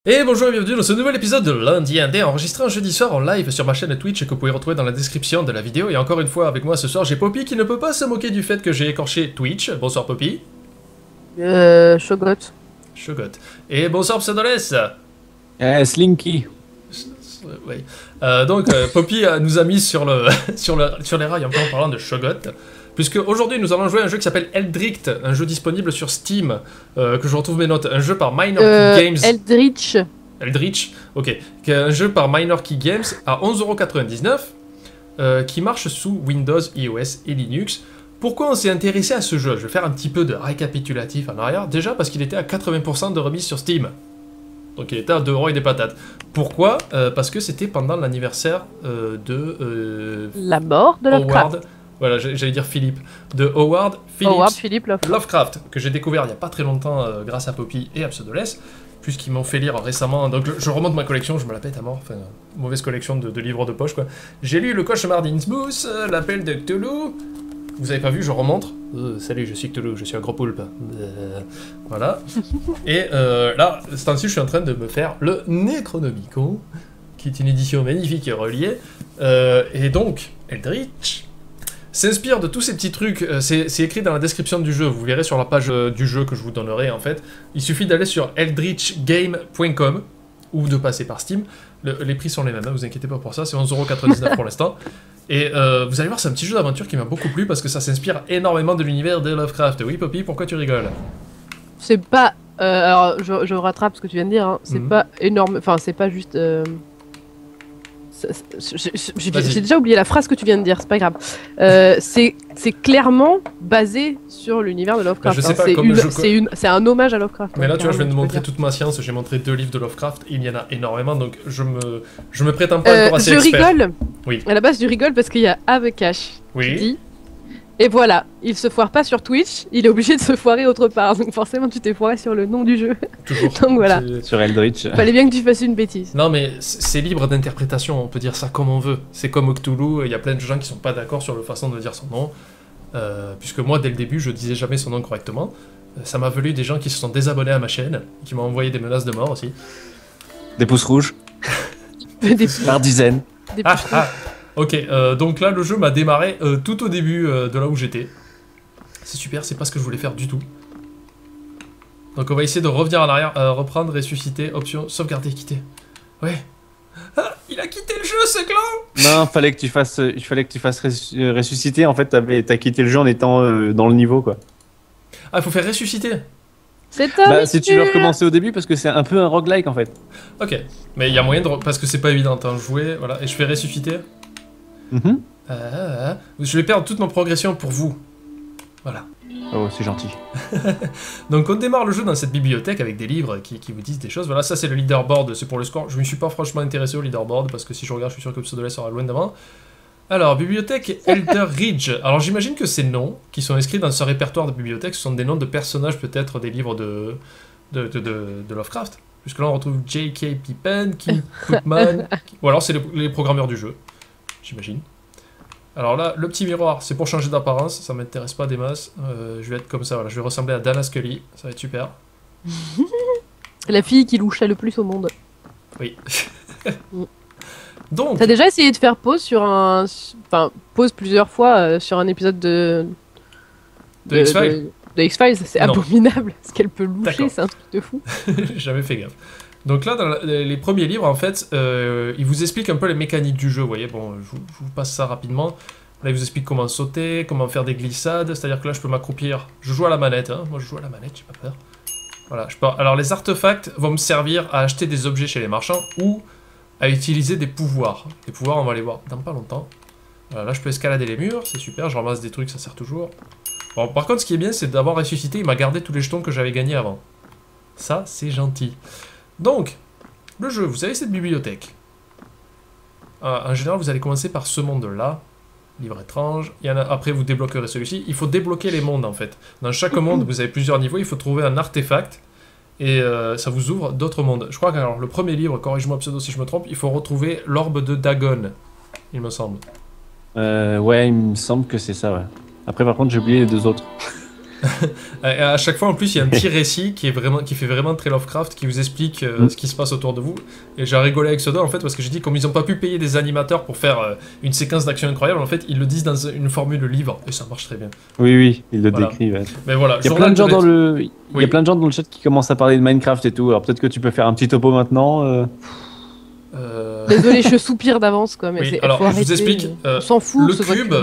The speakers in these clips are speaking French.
Et bonjour et bienvenue dans ce nouvel épisode de Lundi Indé, enregistré un jeudi soir en live sur ma chaîne Twitch et que vous pouvez retrouver dans la description de la vidéo. Et encore une fois avec moi ce soir j'ai Poppy qui ne peut pas se moquer du fait que j'ai écorché Twitch. Bonsoir Poppy. Shogot. Shogot. Et bonsoir Pseudoless. Slinky. Oui. Poppy nous a mis sur, sur les rails en parlant de Shogot. Puisque aujourd'hui nous allons jouer à un jeu qui s'appelle Eldritch, un jeu disponible sur Steam, que je retrouve mes notes, un jeu par Minor Key Games. Eldritch, ok. Un jeu par Minor Key Games à 11,99 €, qui marche sous Windows, iOS et Linux. Pourquoi on s'est intéressé à ce jeu? Je vais faire un petit peu de récapitulatif en arrière. Déjà parce qu'il était à 80% de remise sur Steam. Donc il était à 2 € et des patates. Pourquoi? Parce que c'était pendant l'anniversaire de... la mort de Lovecraft. Voilà, j'allais dire Philippe. De Howard Phillips Lovecraft, que j'ai découvert il n'y a pas très longtemps grâce à Poppy et à Pseudoless, puisqu'ils m'ont fait lire récemment. Donc je remonte ma collection, je me la pète à mort. Enfin, mauvaise collection de livres de poche, quoi. J'ai lu Le Cauchemar d'Innsmouth, L'appel de Cthulhu. Vous avez pas vu, je remonte. Salut, je suis Cthulhu, je suis un gros poulpe. Voilà. Et là, ce temps-ci, je suis en train de me faire le Necronomicon, qui est une édition magnifique et reliée. Et donc, Eldritch s'inspire de tous ces petits trucs, c'est écrit dans la description du jeu, vous verrez sur la page du jeu que je vous donnerai en fait. Il suffit d'aller sur eldritchgame.com ou de passer par Steam. Les prix sont les mêmes, hein, vous inquiétez pas pour ça, c'est 11,99 € pour l'instant. Et vous allez voir, c'est un petit jeu d'aventure qui m'a beaucoup plu parce que ça s'inspire énormément de l'univers de Lovecraft. Oui Poppy, pourquoi tu rigoles? C'est pas... alors je rattrape ce que tu viens de dire, hein. C'est pas énorme, enfin c'est pas juste... J'ai déjà oublié la phrase que tu viens de dire, c'est pas grave. C'est clairement basé sur l'univers de Lovecraft. C'est un hommage à Lovecraft. Mais là, tu vois, je viens de montrer toute ma science. J'ai montré 2 livres de Lovecraft. Il y en a énormément, donc je me prétends pas encore assez expert. Je rigole. Oui. À la base, je rigole parce qu'il y a Avecash qui dit. Et voilà, il se foire pas sur Twitch, il est obligé de se foirer autre part. Donc forcément, tu t'es foiré sur le nom du jeu. Toujours. Donc voilà. Sur Eldritch. Fallait bien que tu fasses une bêtise. Non, mais c'est libre d'interprétation, on peut dire ça comme on veut. C'est comme Cthulhu, il y a plein de gens qui sont pas d'accord sur la façon de dire son nom. Puisque moi, dès le début, je disais jamais son nom correctement. Ça m'a valu des gens qui se sont désabonnés à ma chaîne, qui m'ont envoyé des menaces de mort aussi. Des pouces rouges. Par dizaines. Ok, donc là le jeu m'a démarré tout au début de là où j'étais. C'est super, c'est pas ce que je voulais faire du tout. Donc on va essayer de revenir en arrière, reprendre, ressusciter, option, sauvegarder, quitter. Ouais. Ah, il a quitté le jeu ce clan. Non, fallait que tu fasses ressusciter. En fait, t'as quitté le jeu en étant dans le niveau, quoi. Ah, il faut faire ressusciter. C'est top. Bah, si tu veux recommencer au début, parce que c'est un peu un roguelike en fait. Ok, mais il y a moyen de... Parce que c'est pas évident, hein, jouer, voilà, et je fais ressusciter. Je vais perdre toute ma progression pour vous. Voilà. Oh, c'est gentil. Donc on démarre le jeu dans cette bibliothèque avec des livres qui vous disent des choses. Voilà, ça c'est le leaderboard, c'est pour le score. Je me suis pas franchement intéressé au leaderboard parce que si je regarde, je suis sûr que Pseudoless sera loin devant. Alors, bibliothèque Eldritch. Alors j'imagine que ces noms qui sont inscrits dans ce répertoire de bibliothèque, ce sont des noms de personnages peut-être des livres de Lovecraft. Puisque là on retrouve J.K. Pippen, Kim Putman, ou alors c'est les programmeurs du jeu, j'imagine. Alors là, le petit miroir, c'est pour changer d'apparence, ça m'intéresse pas des masses. Je vais être comme ça, voilà, je vais ressembler à Dana Scully, ça va être super. La fille qui louchait le plus au monde. Oui. Donc... T'as déjà essayé de faire pause sur un... Enfin, pause plusieurs fois sur un épisode de X-Files. De X-Files, c'est abominable. Ce qu'elle peut loucher, c'est un truc de fou. J'ai jamais fait gaffe. Donc là, dans les premiers livres, en fait, il vous explique un peu les mécaniques du jeu, vous voyez. Bon, je vous passe ça rapidement. Là, il vous explique comment sauter, comment faire des glissades. C'est-à-dire que là, je peux m'accroupir. Je joue à la manette, hein. Moi, je joue à la manette, j'ai pas peur. Voilà, je peux... Alors, les artefacts vont me servir à acheter des objets chez les marchands ou à utiliser des pouvoirs. Les pouvoirs, on va les voir dans pas longtemps. Voilà, là, je peux escalader les murs, c'est super. Je ramasse des trucs, ça sert toujours. Bon, par contre, ce qui est bien, c'est d'avoir ressuscité. Il m'a gardé tous les jetons que j'avais gagnés avant. Ça, c'est gentil. Donc, le jeu, vous avez cette bibliothèque. En général, vous allez commencer par ce monde-là. Livre étrange. Il y en a, après, vous débloquerez celui-ci. Il faut débloquer les mondes, en fait. Dans chaque monde, vous avez plusieurs niveaux. Il faut trouver un artefact. Et ça vous ouvre d'autres mondes. Je crois que alors, le premier livre, corrige-moi Pseudo si je me trompe, il faut retrouver l'orbe de Dagon. Il me semble. Ouais, il me semble que c'est ça, ouais. Après, par contre, j'ai oublié les deux autres. Et à chaque fois, en plus, il y a un petit récit qui fait vraiment très Lovecraft, qui vous explique ce qui se passe autour de vous. Et j'ai rigolé avec Soda, en fait, parce que j'ai dit, comme ils n'ont pas pu payer des animateurs pour faire une séquence d'action incroyable, en fait, ils le disent dans une formule livre, et ça marche très bien. Oui, ils le décrivent. Mais voilà, il y a plein de gens il y a plein de gens dans le chat qui commencent à parler de Minecraft et tout, alors peut-être que tu peux faire un petit topo maintenant. Désolé, je soupire d'avance, quoi, mais oui, alors, je vous explique, on s'en fout, le cube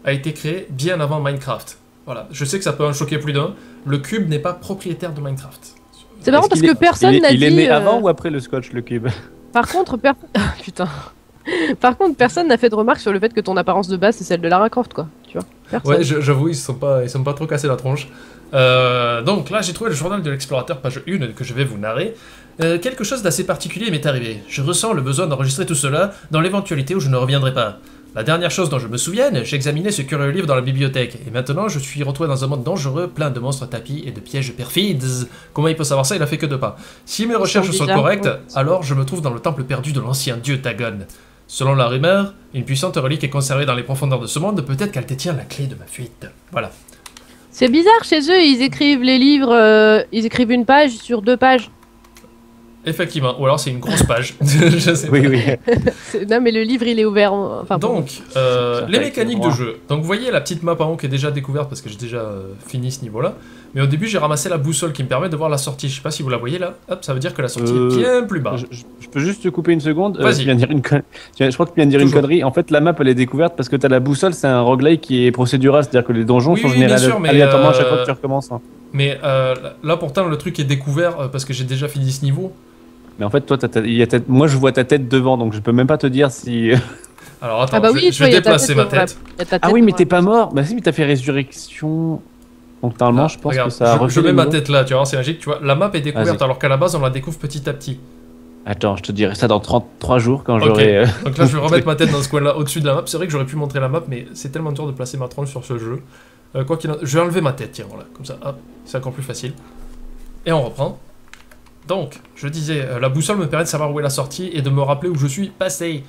a été créé bien avant Minecraft. Voilà, je sais que ça peut en choquer plus d'un. Le cube n'est pas propriétaire de Minecraft. C'est marrant parce que personne n'a dit... Il est né avant ou après le scotch, le cube? Par contre, putain. Par contre, personne n'a fait de remarque sur le fait que ton apparence de base c'est celle de Lara Croft, quoi. Tu vois. Personne. Ouais, j'avoue, ils sont pas trop cassés la tronche. Donc là, j'ai trouvé le journal de l'explorateur, page 1, que je vais vous narrer. Quelque chose d'assez particulier m'est arrivé. Je ressens le besoin d'enregistrer tout cela dans l'éventualité où je ne reviendrai pas. La dernière chose dont je me souvienne, j'ai examiné ce curieux livre dans la bibliothèque, et maintenant je suis retrouvé dans un monde dangereux, plein de monstres tapis et de pièges perfides. Comment il peut savoir ça? Il a fait que 2 pas. Si mes recherches sont correctes, alors je me trouve dans le temple perdu de l'ancien dieu Dagon. Selon la rumeur, une puissante relique est conservée dans les profondeurs de ce monde, peut-être qu'elle détient la clé de ma fuite. Voilà. C'est bizarre, chez eux, ils écrivent les livres, ils écrivent une page sur 2 pages. Effectivement, ou alors c'est une grosse page. Je sais pas. Oui. Non, mais le livre il est ouvert. Enfin, donc, les mécaniques de jeu. Donc, vous voyez la petite map en haut qui est déjà découverte parce que j'ai déjà fini ce niveau-là. Mais au début, j'ai ramassé la boussole qui me permet de voir la sortie. Je sais pas si vous la voyez là. Hop, ça veut dire que la sortie est bien plus bas. Je peux juste te couper une seconde. Vas-y. Je crois que tu viens de dire une connerie. En fait, la map elle est découverte parce que t'as la boussole, c'est un roguelike qui est procédural, c'est-à-dire que les donjons sont générés aléatoirement à chaque fois que tu recommences. Hein. Mais là, pourtant, le truc est découvert parce que j'ai déjà fini ce niveau. Mais en fait, toi, moi je vois ta tête devant, donc je peux même pas te dire si. Alors attends, je vais déplacer ma tête. Ah oui, mais t'es pas mort. Bah si, mais t'as fait résurrection. Donc normalement, je pense que ça a je mets ma tête là, tu vois, c'est magique. Tu vois, la map est découverte alors qu'à la base, on la découvre petit à petit. Attends, je te dirai ça dans 33 jours quand j'aurai. Donc là, je vais remettre ma tête dans ce coin-là, au-dessus de la map. C'est vrai que j'aurais pu montrer la map, mais c'est tellement dur de placer ma tronche sur ce jeu. Quoi qu'il en... Je vais enlever ma tête, tiens, voilà, comme ça, hop, c'est encore plus facile. Et on reprend. Donc, je disais, la boussole me permet de savoir où est la sortie et de me rappeler où je suis passé.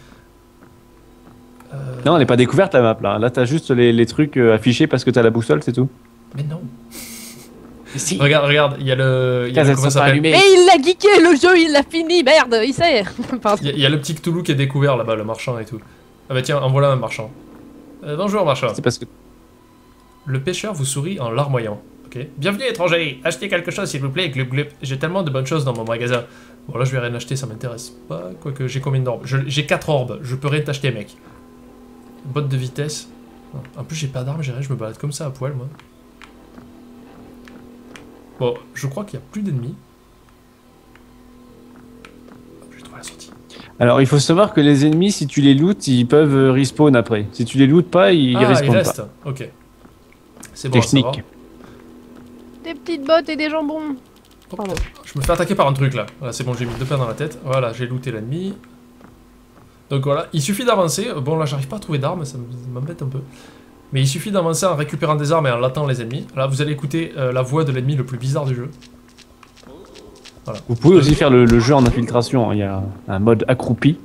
Non, elle n'est pas découverte la map là. Là, t'as juste les trucs affichés parce que t'as la boussole, c'est tout. Mais non. Mais si. Regarde, il y a le. Comment ça s'appelle? Mais il l'a geeké, le jeu, il l'a fini, merde, il sait. Il y a le petit Cthulhu qui est découvert là-bas, le marchand et tout. Ah bah tiens, en voilà un marchand. Bonjour marchand. C'est parce que. Le pêcheur vous sourit en larmoyant. Okay. Bienvenue étranger, achetez quelque chose s'il vous plaît, glup glup. J'ai tellement de bonnes choses dans mon magasin. Bon là je vais rien acheter, ça m'intéresse pas. Quoique j'ai combien d'orbes? J'ai 4 orbes, je peux rien t'acheter mec. Botte de vitesse. Non. En plus j'ai pas d'armes, j'ai rien, je me balade comme ça à poil moi. Bon, je crois qu'il y a plus d'ennemis. J'ai trouvé la sortie. Alors il faut savoir que les ennemis, si tu les lootes, ils peuvent respawn après. Si tu les lootes pas, ils respawnent pas. Ok. C'est bon. Technique. Des petites bottes et des jambons. Pardon. Je me fais attaquer par un truc là. Voilà, c'est bon, j'ai mis 2 pains dans la tête. Voilà, j'ai looté l'ennemi. Donc voilà, il suffit d'avancer. Bon là, j'arrive pas à trouver d'armes, ça m'embête un peu. Mais il suffit d'avancer en récupérant des armes et en latant les ennemis. Là, vous allez écouter la voix de l'ennemi le plus bizarre du jeu. Voilà. Vous pouvez aussi faire le jeu en infiltration. Il y a un mode accroupi.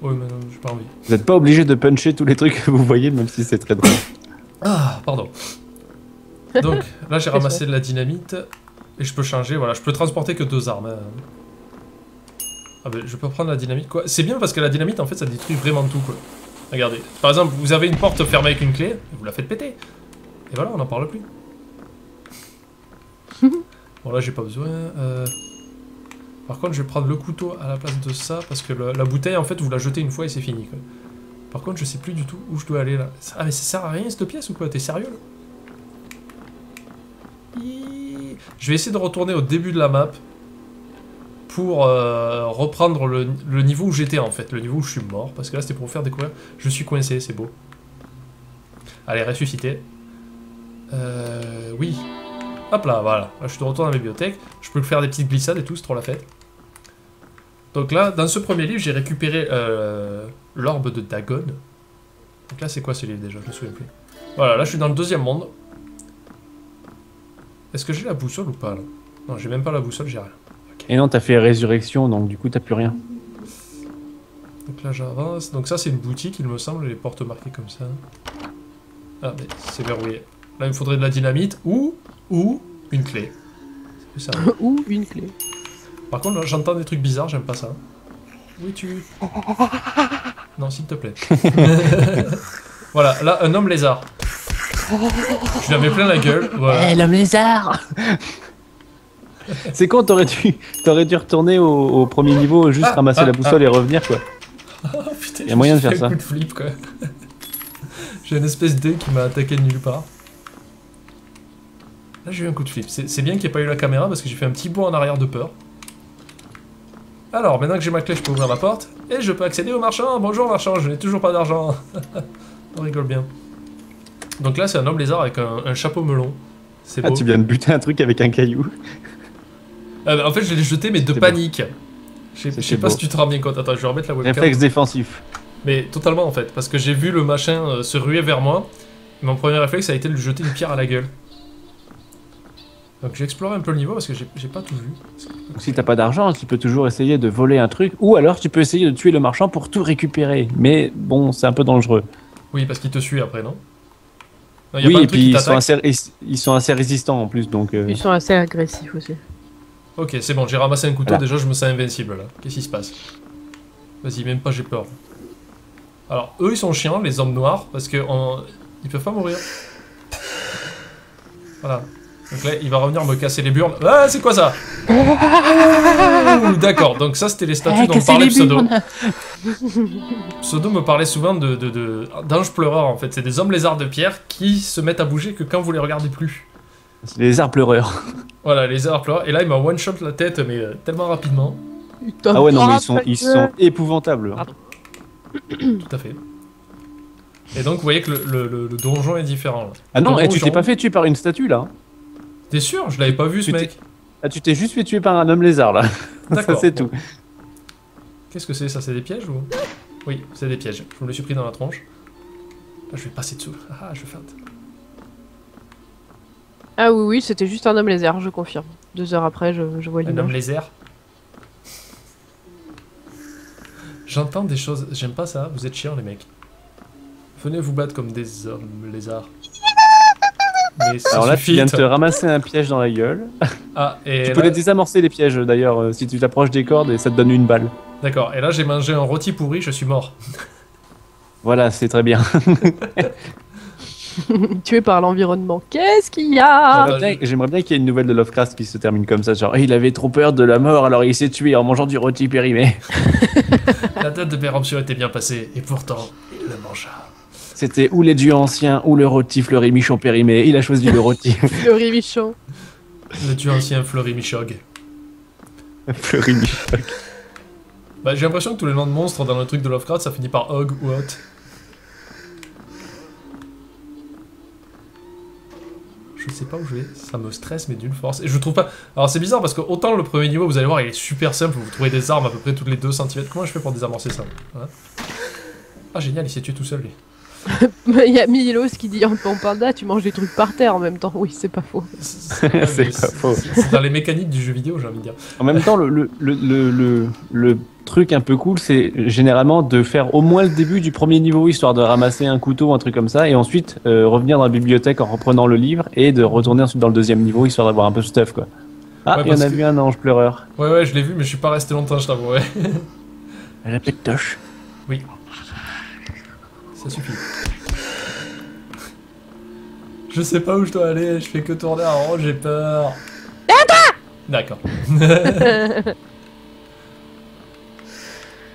Oui, mais non, j'ai pas envie. Vous n'êtes pas obligé de puncher tous les trucs que vous voyez, même si c'est très drôle. Ah, pardon. Donc, là j'ai ramassé de la dynamite et je peux changer, voilà, je peux transporter que 2 armes. Ah ben, je peux prendre la dynamite, quoi. C'est bien parce que la dynamite, en fait, ça détruit vraiment tout, quoi. Regardez, par exemple, vous avez une porte fermée avec une clé, vous la faites péter. Et voilà, on n'en parle plus. Bon, là j'ai pas besoin. Par contre, je vais prendre le couteau à la place de ça parce que la bouteille, en fait, vous la jetez une fois et c'est fini, quoi. Par contre, je sais plus du tout où je dois aller, là. Ah, mais ça sert à rien, cette pièce, ou quoi? T'es sérieux, là? Je vais essayer de retourner au début de la map pour reprendre le niveau où j'étais en fait, le niveau où je suis mort, parce que là c'était pour vous faire découvrir, je suis coincé, c'est beau. Allez, ressusciter. Oui. Hop là, voilà, là, je suis de retour dans la bibliothèque, je peux faire des petites glissades et tout, c'est trop la fête. Donc là, dans ce premier livre, j'ai récupéré l'orbe de Dagon. Donc là c'est quoi ce livre déjà, je me souviens plus. Voilà, là je suis dans le 2e monde. Est-ce que j'ai la boussole ou pas là? Non, j'ai même pas la boussole, j'ai rien. Okay. Et non, t'as fait résurrection, donc du coup t'as plus rien. Donc là j'avance. Donc ça c'est une boutique, il me semble, les portes marquées comme ça. Ah, mais c'est verrouillé. Là, il me faudrait de la dynamite ou une clé. C'est ça. Ou une clé. Par contre, j'entends des trucs bizarres, j'aime pas ça. Oui, tu... Non, s'il te plaît. Voilà, là, un homme lézard. Je lui avais plein la gueule. Voilà. L'homme lézard. C'est con, t'aurais dû retourner au premier niveau, juste ramasser la boussole et revenir, quoi. Oh, putain, il y a moyen de faire ça. Un coup de flip, quoi. J'ai une espèce d'œil qui m'a attaqué de nulle part. Là, j'ai eu un coup de flip. C'est bien qu'il n'y ait pas eu la caméra parce que j'ai fait un petit bond en arrière de peur. Alors, maintenant que j'ai ma clé, je peux ouvrir la porte. Et je peux accéder au marchand. Bonjour, marchand, je n'ai toujours pas d'argent. On rigole bien. Donc là, c'est un homme lézard avec un chapeau melon. C'est beau. Ah, tu viens de buter un truc avec un caillou. En fait, je l'ai jeté, mais de panique. Je sais pas si tu te rends bien compte. Attends, je vais remettre la webcam. Réflexe défensif. Mais totalement, en fait. Parce que j'ai vu le machin se ruer vers moi. Et mon premier réflexe a été de lui jeter une pierre à la gueule. Donc j'ai exploré un peu le niveau parce que j'ai pas tout vu. Donc, si t'as pas d'argent, tu peux toujours essayer de voler un truc. Ou alors tu peux essayer de tuer le marchand pour tout récupérer. Mais bon, c'est un peu dangereux. Oui, parce qu'il te suit après, non? Non, oui, et puis ils sont assez résistants en plus. Donc, Ils sont assez agressifs aussi. Ok, c'est bon, j'ai ramassé un couteau, déjà je me sens invincible là. Qu'est-ce qui se passe? Vas-y, même pas j'ai peur. Alors, eux ils sont chiants, les hommes noirs, parce que ils peuvent pas mourir. Voilà. Donc là, il va revenir me casser les burnes. Ah, c'est quoi ça? D'accord, donc ça c'était les statues dont parlait Pseudo. Pseudo me parlait souvent d'anges pleureurs en fait. C'est des hommes lézards de pierre qui se mettent à bouger que quand vous les regardez plus. C'est les lézards pleureurs. Voilà, les lézards pleureurs. Et là, il m'a one-shot la tête, mais tellement rapidement. Ah ouais, non, mais ils sont épouvantables. Tout à fait. Et donc, vous voyez que le donjon est différent. Là. Ah non, et tu t'es pas fait tuer par une statue là? T'es sûr? Je l'avais pas vu ce mec. Ah, tu t'es juste fait tuer par un homme lézard là. D'accord. Ça c'est tout. Qu'est-ce que c'est ça? C'est des pièges ou? Oui, c'est des pièges. Je me le suis pris dans la tronche. Là, je vais passer dessous. Ah, je feinte. Ah oui, oui, c'était juste un homme lézard, je confirme. 2 heures après, je vois l'image. Un homme lézard? J'entends des choses. J'aime pas ça. Vous êtes chiants les mecs. Venez vous battre comme des hommes lézards. Mais alors là, tu viens de te ramasser un piège dans la gueule. Ah, et tu peux les désamorcer les pièges d'ailleurs si tu t'approches des cordes et ça te donne une balle. D'accord, et là j'ai mangé un rôti pourri, je suis mort. Voilà, c'est très bien. Tué par l'environnement. Qu'est-ce qu'il y a? J'aimerais bien qu'il y ait une nouvelle de Lovecraft qui se termine comme ça, genre il avait trop peur de la mort alors il s'est tué en mangeant du rôti périmé. La date de péremption était bien passée et pourtant il le mangea. C'était ou les dieux anciens ou le rôti Fleury-Michon périmé. Il a choisi le rôti. Fleury-Michon. Le dieu ancien Fleury-Michog. Fleury-Michog. Bah, j'ai l'impression que tous les noms de monstres dans le truc de Lovecraft ça finit par Hog ou Hot. Je sais pas où je vais, ça me stresse mais d'une force. Et je trouve pas. Alors c'est bizarre parce que autant le premier niveau, vous allez voir, il est super simple, vous trouvez des armes à peu près toutes les 2 cm. Comment je fais pour désamorcer ça? Voilà. Ah génial, il s'est tué tout seul lui. Il y a Milos qui dit en panda, tu manges des trucs par terre en même temps. Oui, c'est pas faux. C'est pas faux. C'est dans les mécaniques du jeu vidéo, j'ai envie de dire. En même temps, le truc un peu cool, c'est généralement de faire au moins le début du premier niveau, histoire de ramasser un couteau, un truc comme ça, et ensuite revenir dans la bibliothèque en reprenant le livre, et de retourner ensuite dans le deuxième niveau, histoire d'avoir un peu de stuff, quoi. Ah, ouais, il y en a vu un ange pleureur. Ouais, je l'ai vu, mais je suis pas resté longtemps, je t'avoue, ouais. Elle a pétoche. Oui. Ça suffit. Je sais pas où je dois aller, je fais que tourner en rond, j'ai peur. D'accord.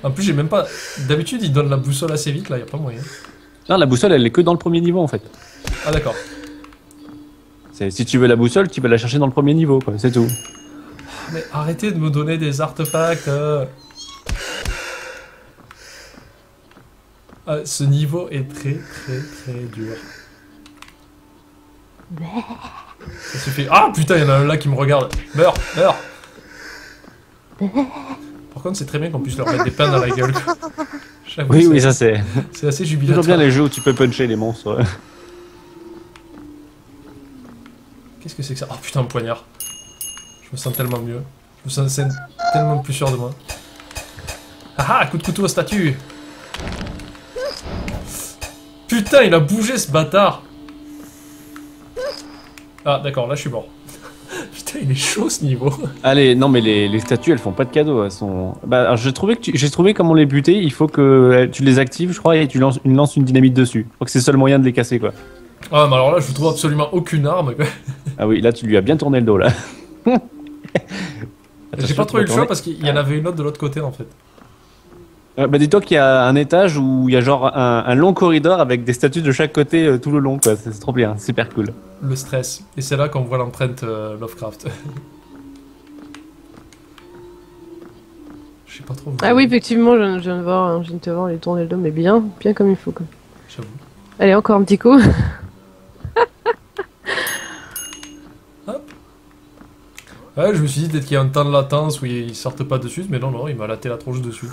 En plus, j'ai même pas... D'habitude, il donne la boussole assez vite, là, y a pas moyen. Non, la boussole, elle est que dans le premier niveau, en fait. Ah, d'accord. Si tu veux la boussole, tu vas la chercher dans le premier niveau, quoi, c'est tout. Mais arrêtez de me donner des artefacts. Ce niveau est très dur. Ça suffit. Ah putain, il y en a un là qui me regarde. Meurs. Par contre, c'est très bien qu'on puisse leur mettre des pains dans la gueule. Oui, ça c'est. C'est assez jubilatoire. Toujours bien les jeux où tu peux puncher les monstres. Qu'est-ce que c'est que ça? Oh putain, un poignard. Je me sens tellement mieux. Je me sens tellement plus sûr de moi. Ah, coup de couteau aux statues. Putain, il a bougé ce bâtard. Ah, d'accord, là je suis mort. Putain, il est chaud ce niveau. Allez, non mais les statues elles font pas de cadeaux, elles sont... Bah, alors, j'ai trouvé comment les buter, il faut que tu les actives je crois et tu lances une dynamite dessus. Je crois que c'est le seul moyen de les casser quoi. Ah mais alors là je trouve absolument aucune arme quoi. Ah oui, là tu lui as bien tourné le dos là. J'ai pas trouvé le choix parce qu'il y en avait une autre de l'autre côté en fait. Bah dis-toi qu'il y a un étage où il y a genre un long corridor avec des statues de chaque côté tout le long quoi, c'est trop bien, super cool. Le stress, et c'est là qu'on voit l'empreinte Lovecraft. Je sais pas trop. Ah oui, effectivement, je viens de voir, je viens de te voir, les tourner le dos, mais bien comme il faut quoi. J'avoue. Allez, encore un petit coup. Hop. Ouais, je me suis dit peut-être qu'il y a un temps de latence où ils sortent pas dessus, mais non, il m'a laté la tronche dessus.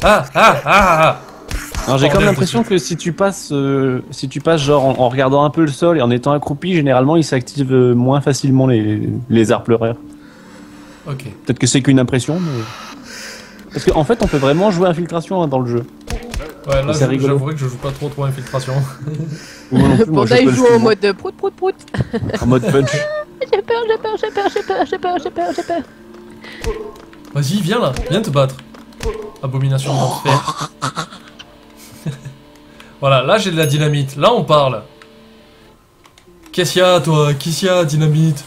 Ah. Alors j'ai comme l'impression que si tu passes genre en regardant un peu le sol et en étant accroupi, généralement il s'active moins facilement les arts pleureurs. Ok. Peut-être que c'est qu'une impression, mais... Parce qu'en fait on peut vraiment jouer infiltration dans le jeu. Ouais, là j'avouerais que je joue pas trop infiltration. Panda il joue en mode prout. En mode punch. J'ai peur. Vas-y, viens là, viens te battre. Abomination d'enfer. Voilà, là j'ai de la dynamite, là on parle. Qu'est-ce qu'il y a toi? Qu'est-ce qu'il y a, dynamite?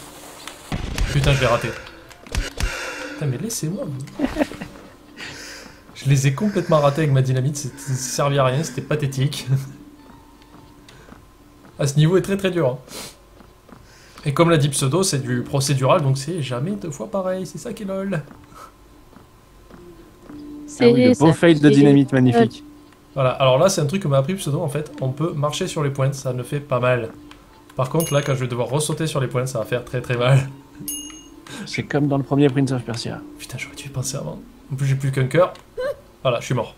Putain, je l'ai raté. Putain, mais laissez-moi. Je les ai complètement ratés avec ma dynamite, ça servait à rien, c'était pathétique. Ah, ce niveau est très dur. Hein. Et comme l'a dit Pseudo, c'est du procédural, donc c'est jamais deux fois pareil, c'est ça qui est lol. Ah oui, le beau fail de dynamite magnifique. Voilà, alors là c'est un truc que m'a appris Pseudo en fait, on peut marcher sur les pointes, ça ne fait pas mal. Par contre là quand je vais devoir ressauter sur les pointes, ça va faire très mal. C'est comme dans le premier Prince of Persia. Putain, j'aurais dû y penser avant. En plus j'ai plus qu'un cœur. Voilà, je suis mort.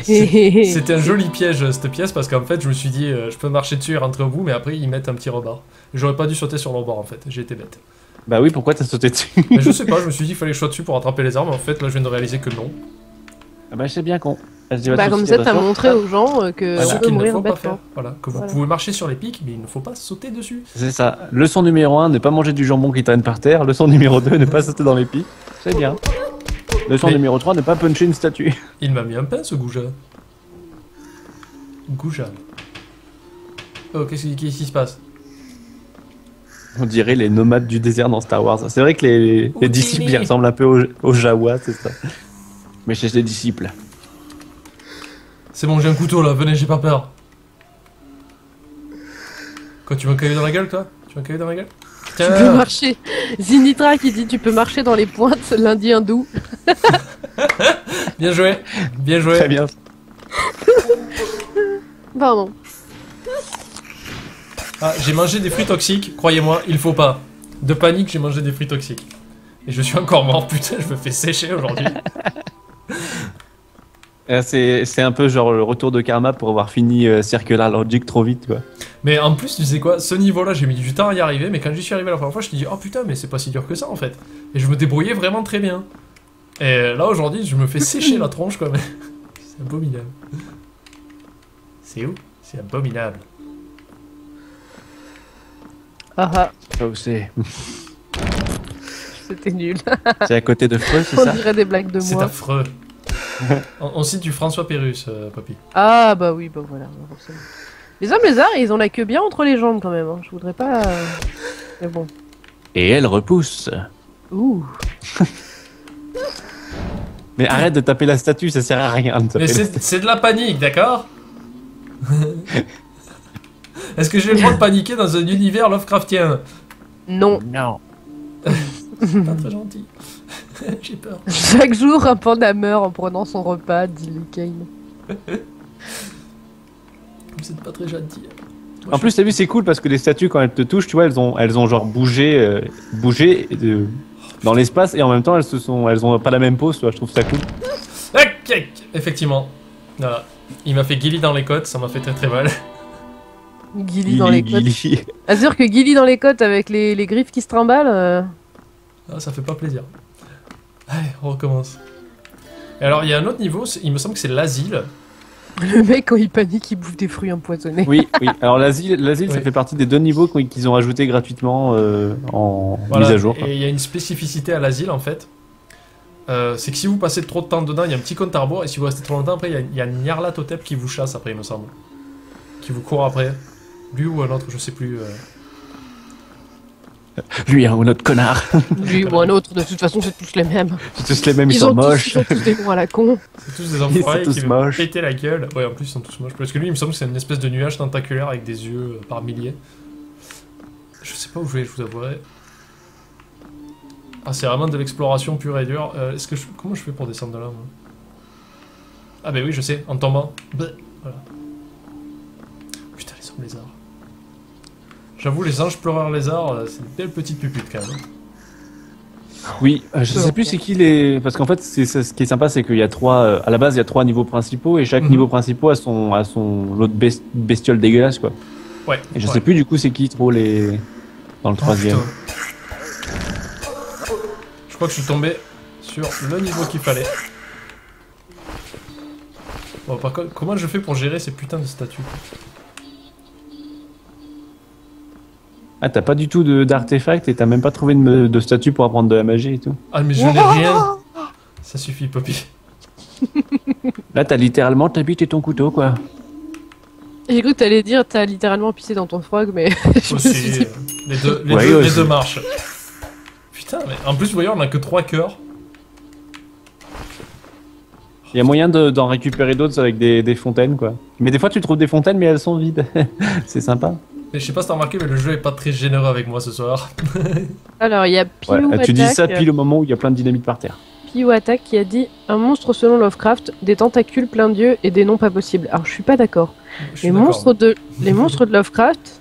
C'était un joli piège cette pièce parce qu'en fait je me suis dit je peux marcher dessus et rentrer au bout mais après ils mettent un petit rebord. J'aurais pas dû sauter sur le rebord en fait, j'ai été bête. Bah oui, pourquoi t'as sauté dessus? Mais je sais pas, je me suis dit qu'il fallait que je sois dessus pour attraper les armes, en fait là je viens de réaliser que non. Ah bah c'est bien con. Bah comme ça t'as montré aux gens que voilà, on peut mourir bêtement. Voilà, que vous pouvez marcher sur les pics mais il ne faut pas sauter dessus. C'est ça. Leçon numéro 1, ne pas manger du jambon qui traîne par terre. Leçon numéro 2, ne pas sauter dans les pics. C'est bien. Leçon numéro 3, ne pas puncher une statue. Il m'a mis un pain ce Gouja. Gouja. Oh, qu'est-ce qui se passe? On dirait les nomades du désert dans Star Wars. C'est vrai que les disciples ils ressemblent un peu aux Jawa, c'est ça. Mais chez les disciples. C'est bon, j'ai un couteau là, venez, j'ai pas peur. Quoi, tu veux un caillou dans la gueule toi? Tu veux un caillou dans la gueule? Tu peux marcher. Zinitra qui dit tu peux marcher dans les pointes, lundi hindou. Bien joué, bien joué. Très bien. Pardon. Ah, j'ai mangé des fruits toxiques, croyez-moi, il faut pas. De panique, j'ai mangé des fruits toxiques. Et je suis encore mort, putain, je me fais sécher aujourd'hui. C'est un peu genre le retour de karma pour avoir fini Circular Logic trop vite quoi. Mais en plus, tu sais quoi, ce niveau-là, j'ai mis du temps à y arriver, mais quand j'y suis arrivé la première fois, je me suis dit, oh putain, mais c'est pas si dur que ça en fait. Et je me débrouillais vraiment très bien. Et là aujourd'hui, je me fais sécher la tronche quoi, mais c'est abominable. C'est où? C'est abominable. Ah. Oh, c'est. C'était nul. C'est à côté de Freux, c'est ça? On dirait des blagues de moi. C'est affreux. on cite du François Pérus, papy. Ah bah oui, bah voilà, forcément. Les hommes lézards, ils ont la queue bien entre les jambes quand même. Hein. Je voudrais pas. Mais bon. Et elle repousse. Ouh. Mais arrête de taper la statue, ça sert à rien. Mais c'est de la panique, d'accord? Est-ce que j'ai le droit de paniquer dans un univers Lovecraftien? Non. Non. C'est pas très gentil. J'ai peur. Chaque jour, un panda meurt en prenant son repas, dit Kane. C'est pas très gentil. En plus, t'as vu, c'est cool parce que les statues, quand elles te touchent, tu vois, elles ont genre bougé dans l'espace et en même temps, elles ont pas la même pose, tu vois, je trouve ça cool. Effectivement. Voilà. Il m'a fait Gilly dans les côtes, ça m'a fait très mal. Gilly dans les côtes. À dire que Gilly dans les côtes avec les griffes qui se trimballent. Ah, ça fait pas plaisir. Allez, on recommence. Et alors, il y a un autre niveau, il me semble que c'est l'asile. Le mec, quand il panique, il bouffe des fruits empoisonnés. Oui, oui. Alors l'asile, ça fait partie des 2 niveaux qu'ils ont ajoutés gratuitement en mise à jour. Et il y a une spécificité à l'asile en fait. C'est que si vous passez trop de temps dedans, il y a un petit compte à rebours, et si vous restez trop longtemps, après, il y a Nyarlathotep qui vous chasse après, il me semble. Qui vous court après. Lui ou un autre, je sais plus. Lui ou un autre connard. Lui ou un autre, de toute façon, c'est tous les mêmes. C'est tous les mêmes, ils sont moches. Ils ont tous des noms à la con. C'est tous des enfoirés qui veulent péter la gueule. Ouais, en plus, ils sont tous moches. Parce que lui, il me semble que c'est une espèce de nuage tentaculaire avec des yeux par milliers. Je sais pas où je vais, je vous avouerai. Ah, c'est vraiment de l'exploration pure et dure. Comment je fais pour descendre de là, moi? Ah, bah oui, je sais, en tombant. Bleh, voilà. Putain, les hommes lézards. J'avoue, les anges pleureurs lézards, c'est une belle petite pupute quand même. Oui, je sais plus c'est qui les. Parce qu'en fait, ce qui est sympa, c'est qu'il y a 3. À la base, il y a 3 niveaux principaux et chaque niveau principal a son l'autre bestiole dégueulasse, quoi. Ouais. Et je sais plus du coup c'est qui trop les. Dans le 3e. Je crois que je suis tombé sur le niveau qu'il fallait. Bon, par contre, comment je fais pour gérer ces putains de statues? Ah, t'as pas du tout d'artefacts et t'as même pas trouvé de statue pour apprendre de la magie et tout? Ah, mais je n'ai rien. Ça suffit, Poppy. Là, t'as littéralement ta bite et ton couteau, quoi. J'ai cru que t'allais dire t'as littéralement pissé dans ton frog, mais je aussi, me suis dit... les deux marches. Putain, mais en plus, vous voyez, on a que 3 cœurs. Il y a moyen d'en récupérer d'autres avec des fontaines, quoi. Mais des fois, tu trouves des fontaines, mais elles sont vides. C'est sympa. Mais je sais pas si t'as remarqué, mais le jeu est pas très généreux avec moi ce soir. Alors, il y a Piou Tu dis ça pile au moment où il y a plein de dynamite par terre. Piou Attack qui a dit un monstre selon Lovecraft, des tentacules plein d'yeux et des noms pas possibles. Alors, je suis pas d'accord. Les monstres de Lovecraft,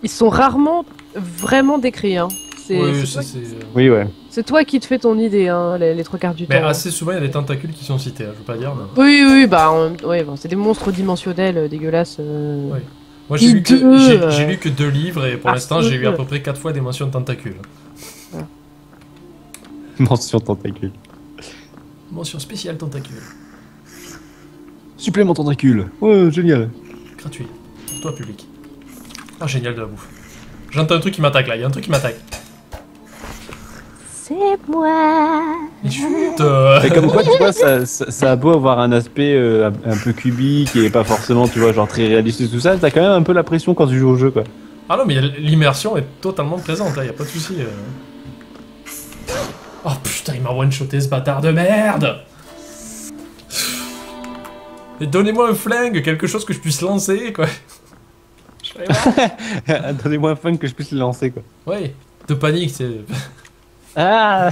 ils sont rarement vraiment décrits. Hein. Oui, ouais. C'est toi qui te fais ton idée, hein, les 3 quarts du temps. Mais assez souvent, il y a des tentacules qui sont cités, hein, je veux pas dire. Mais... Oui, bah, c'est des monstres dimensionnels dégueulasses. Oui. Moi, j'ai lu que 2 livres et pour l'instant, j'ai eu à peu près 4 fois des mentions de tentacules. Voilà. Mention tentacule. Mention spéciale tentacule. Supplément tentacule. Ouais, génial. Gratuit. Pour toi, public. Ah, génial de la bouffe. J'entends un truc qui m'attaque là, il y a un truc qui m'attaque. C'est moi. Mais chut. Et comme quoi, tu vois, ça a beau avoir un aspect un peu cubique et pas forcément, tu vois, genre très réaliste et tout ça, t'as quand même un peu la pression quand tu joues au jeu, quoi. Ah non, mais l'immersion est totalement présente, là, y a pas de souci. Oh putain, il m'a one-shoté ce bâtard de merde. Et donnez-moi un flingue, quelque chose que je puisse lancer, quoi. Donnez-moi un flingue que je puisse le lancer, quoi. Oui, de panique, c'est... Ah.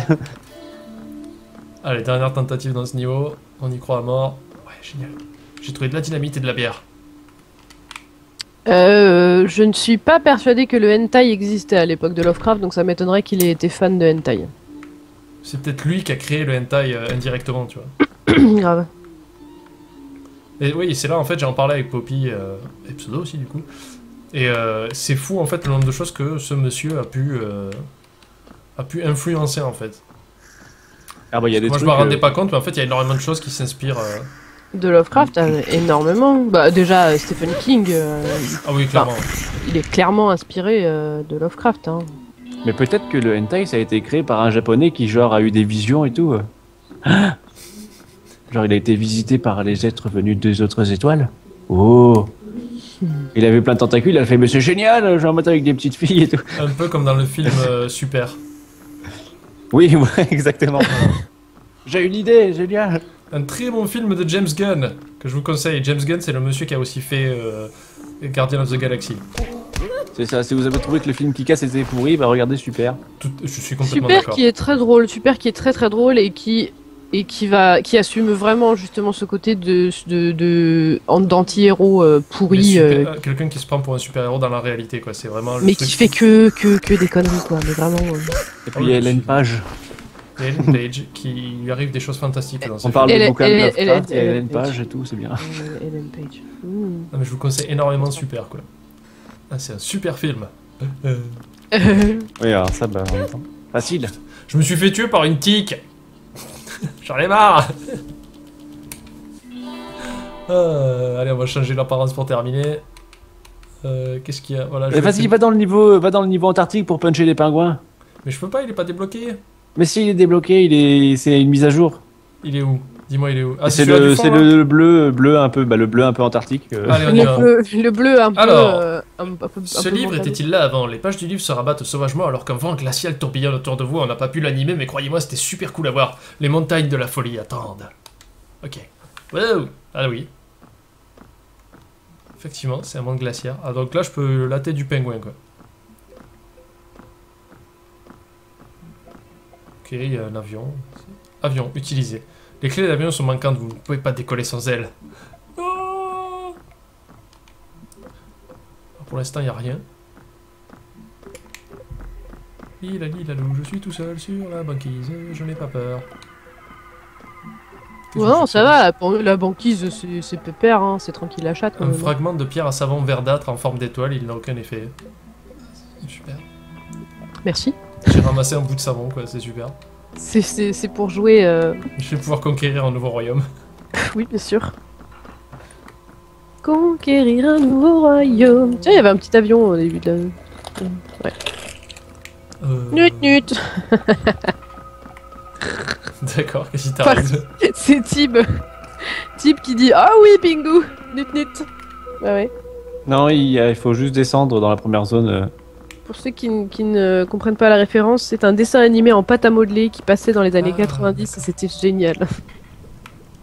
Allez, dernière tentative dans ce niveau, on y croit à mort. Ouais, génial. J'ai trouvé de la dynamite et de la bière. Je ne suis pas persuadé que le hentai existait à l'époque de Lovecraft, donc ça m'étonnerait qu'il ait été fan de hentai. C'est peut-être lui qui a créé le hentai indirectement, tu vois. Grave. Et oui, c'est là en fait, j'en parlais avec Poppy et Pseudo aussi du coup. Et c'est fou en fait le nombre de choses que ce monsieur a pu influencer en fait. Ah bah, y a des Moi trucs, je me rendais pas compte, mais en fait il y a énormément de choses qui s'inspirent. De Lovecraft, énormément. Bah déjà Stephen King. Ah oui, clairement. Il est clairement inspiré de Lovecraft. Hein. Mais peut-être que le hentai ça a été créé par un japonais qui genre a eu des visions et tout. Genre il a été visité par les êtres venus des autres étoiles. Oh. Il avait plein de tentacules, il a fait mais c'est génial, je vais en mettre avec des petites filles et tout. Un peu comme dans le film Super. Oui, ouais, exactement. J'ai une idée, génial. Un très bon film de James Gunn que je vous conseille. James Gunn, c'est le monsieur qui a aussi fait Guardian of the Galaxy. C'est ça, si vous avez trouvé que le film qui casse était pourri, bah regardez Super. Je suis complètement d'accord. Super qui est très drôle, Super qui est très très drôle et qui assume vraiment justement ce côté d'anti-héros pourri. Quelqu'un qui se prend pour un super-héros dans la réalité, quoi. C'est vraiment. Mais qui fait que des conneries, quoi. Mais vraiment. Et puis il y a Ellen Page. Il y a Ellen Page qui lui arrive des choses fantastiques dans ce film. On parle de bouquins de Lovecraft, il y a Ellen Page et tout, c'est bien. Ellen Page. Non, mais je vous conseille énormément Super, quoi. Ah, c'est un super film. Oui, alors ça, bah, en même temps. Facile. Je me suis fait tuer par une tique. J'en ai marre. Allez, on va changer l'apparence pour terminer. Qu'est-ce qu'il y a? Voilà, Vas-y, va dans le niveau antarctique pour puncher les pingouins. Mais je peux pas, il est pas débloqué. Mais si, il est débloqué, c'est une mise à jour. Il est où? Dis-moi, il est où? Ah, c'est celui-là du fond, là le bleu un peu, le bleu un peu antarctique. Allez, on y va. Le bleu un peu... Alors, un peu ce livre montagneux. était-il là avant? Les pages du livre se rabattent sauvagement alors qu'un vent glacial tourbillonne autour de vous. On n'a pas pu l'animer, mais croyez-moi, c'était super cool à voir. Les montagnes de la folie attendent. Ok. Wow. Ah oui. Effectivement, c'est un monde glaciaire. Ah, donc là, je peux latter du pingouin, quoi. Ok, il y a un avion. Avion, utilisé. Les clés d'avion sont manquantes, vous ne pouvez pas décoller sans elles. Oh. Pour l'instant, il n'y a rien. Lilalou, je suis tout seul sur la banquise, je n'ai pas peur. Non, ça va, la banquise, c'est pépère, hein, c'est tranquille à chatte. Un fragment de pierre à savon verdâtre en forme d'étoile, il n'a aucun effet. Super. Merci. J'ai ramassé un bout de savon, quoi, c'est super. C'est pour jouer... Je vais pouvoir conquérir un nouveau royaume. Oui, bien sûr. Conquérir un nouveau royaume. Tiens, il y avait un petit avion au début de la... Ouais. Nut nut. D'accord, qu'est-ce qui t'arrive? C'est Tib. Tib qui dit ah oui, Pingu. Nut nut. Bah ouais. Non, il faut juste descendre dans la première zone. Pour ceux qui ne comprennent pas la référence, c'est un dessin animé en pâte à modeler qui passait dans les années 90 et c'était génial.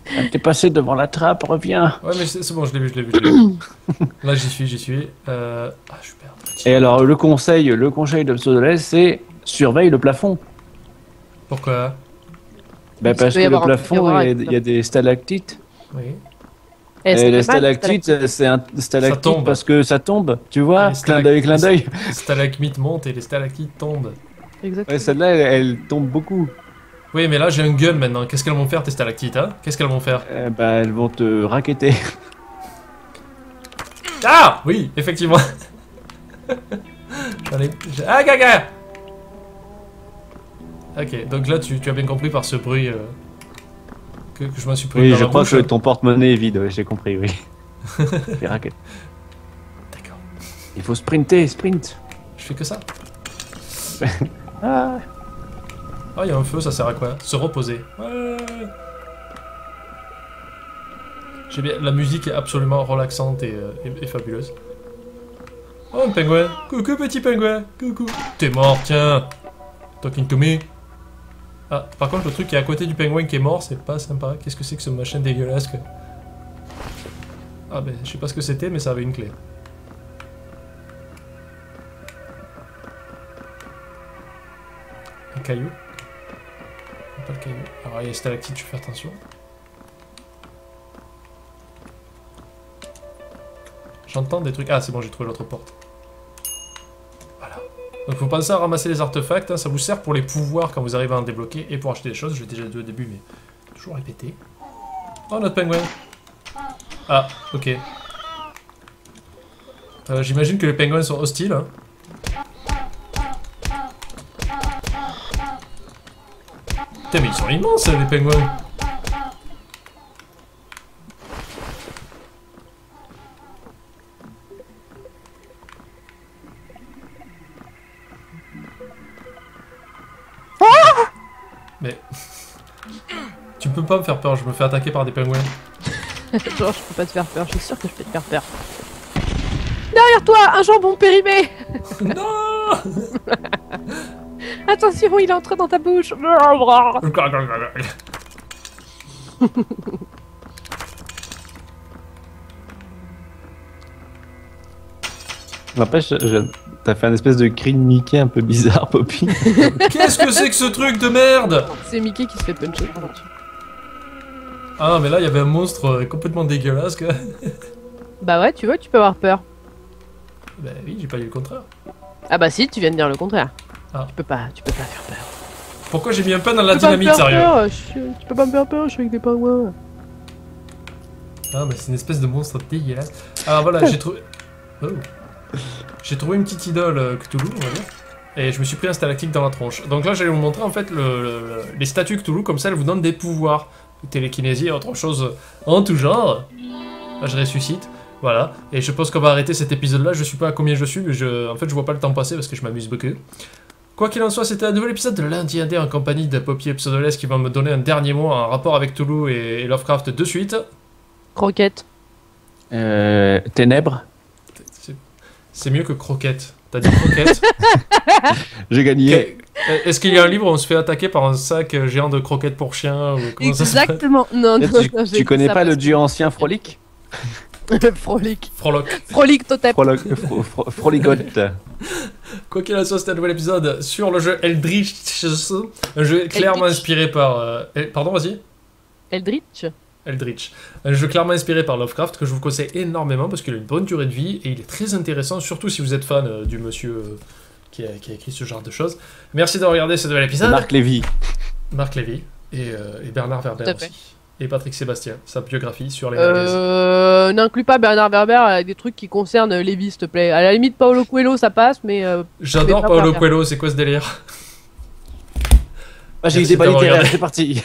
Ah, t'es passé devant la trappe, reviens. Ouais, mais c'est bon, je l'ai vu. Là, j'y suis. Ah, super. Et alors, le conseil de Pseudolès, c'est surveille le plafond. Pourquoi? Bah, parce que le plafond, il y a des stalactites. Oui. Et les stalactites, c'est un stalactite parce que ça tombe, tu vois, clin d'œil. Les stalagmites montent et les stalactites tombent. Exactement. Ouais, celle-là, elle tombe beaucoup. Oui, mais là, j'ai un gun maintenant. Qu'est-ce qu'elles vont faire, tes stalactites, hein? Qu'est-ce qu'elles vont faire? Bah, elles vont te racketter. Ah! Oui, effectivement. Ah, gaga! Ok, donc là, tu as bien compris par ce bruit que je m'en suis pris dans la bouche. Oui, je crois que ton porte-monnaie est vide, ouais, j'ai compris, oui. Les raquettes. D'accord. Il faut sprint. Je fais que ça. Ah, Ah, il y a un feu, ça sert à quoi? Se reposer. Ouais. J'ai bien... La musique est absolument relaxante et fabuleuse. Oh, un pingouin. Coucou, petit pingouin. Coucou. T'es mort, tiens. Talking to me. Ah, par contre, le truc qui est à côté du pingouin qui est mort, c'est pas sympa. Qu'est-ce que c'est que ce machin dégueulasse, quoi? Ah, ben, je sais pas ce que c'était, mais ça avait une clé. Un caillou. Pas le caillou. Alors, il y a stalactite, je fais attention. J'entends des trucs. Ah, c'est bon, j'ai trouvé l'autre porte. Voilà. Donc, faut penser à ramasser les artefacts. Hein, ça vous sert pour les pouvoirs quand vous arrivez à en débloquer et pour acheter des choses. Je l'ai déjà dit au début, mais toujours répété. Oh, notre pingouin. Ah, ok. J'imagine que les pingouins sont hostiles. Hein. Putain, mais ils sont immenses, les pingouins. Mais... Tu peux pas me faire peur, je me fais attaquer par des pingouins. Genre, je peux pas te faire peur, je suis sûr que je peux te faire peur. Derrière toi, un jambon périmé. Non. Attention, il est entré dans ta bouche. n'empêche, t'as fait un espèce de cri de Mickey un peu bizarre, Poppy. Qu'est-ce que c'est que ce truc de merde? C'est Mickey qui se fait puncher. Ah, mais là, il y avait un monstre complètement dégueulasse, quoi. Bah ouais, tu vois, tu peux avoir peur. Bah oui, j'ai pas dit le contraire. Ah bah si, tu viens de dire le contraire. Ah. Tu peux pas faire peur. Pourquoi j'ai mis un pain dans la dynamite, sérieux? Tu peux pas me faire peur, je suis avec des pingouins. Ah, mais c'est une espèce de monstre dégueulasse. Alors voilà, j'ai trouvé... Oh. J'ai trouvé une petite idole Cthulhu, on va dire. Et je me suis pris un stalactite dans la tronche. Donc là, j'allais vous montrer, en fait, les statues Cthulhu, comme ça, elles vous donnent des pouvoirs. Télékinésie et autre chose en tout genre. Là, je ressuscite. Voilà. Et je pense qu'on va arrêter cet épisode-là. Je sais pas à combien je suis, mais en fait, je vois pas le temps passer parce que je m'amuse beaucoup. Quoi qu'il en soit, c'était un nouvel épisode de Lundi Indé en compagnie de Poppy et Pseudoless qui va me donner un dernier mot en rapport avec Toulouse et Lovecraft de suite. Croquette. Ténèbres. C'est mieux que croquette. T'as dit croquette? J'ai gagné. Est-ce qu'il y a un livre où on se fait attaquer par un sac géant de croquettes pour chiens ou comment ça s'appelle? Exactement. Non, Tu connais pas le dieu ancien Frolic? Frolic. Frolic. Frolic Totep. Froligote. Quoi qu'il en soit, c'était un nouvel épisode sur le jeu Eldritch, un jeu clairement inspiré par... Pardon, vas-y. Eldritch. Un jeu clairement inspiré par Lovecraft que je vous conseille énormément parce qu'il a une bonne durée de vie et il est très intéressant, surtout si vous êtes fan du monsieur qui a écrit ce genre de choses. Merci d'avoir regardé ce nouvel épisode. Marc Lévy. Marc Lévy et Bernard Werber aussi. Et Patrick Sébastien, sa biographie sur les N'inclus pas Bernard Werber avec des trucs qui concernent Lévy, s'il te plaît. À la limite, Paolo Coelho, ça passe, mais... J'adore Paolo Coelho, c'est quoi ce délire? J'ai eu des pas littéraires, c'est parti.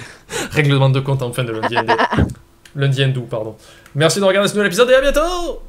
Règlement de compte en fin de lundi hindou. Lundi hindou, pardon. Merci de regarder ce nouvel épisode et à bientôt.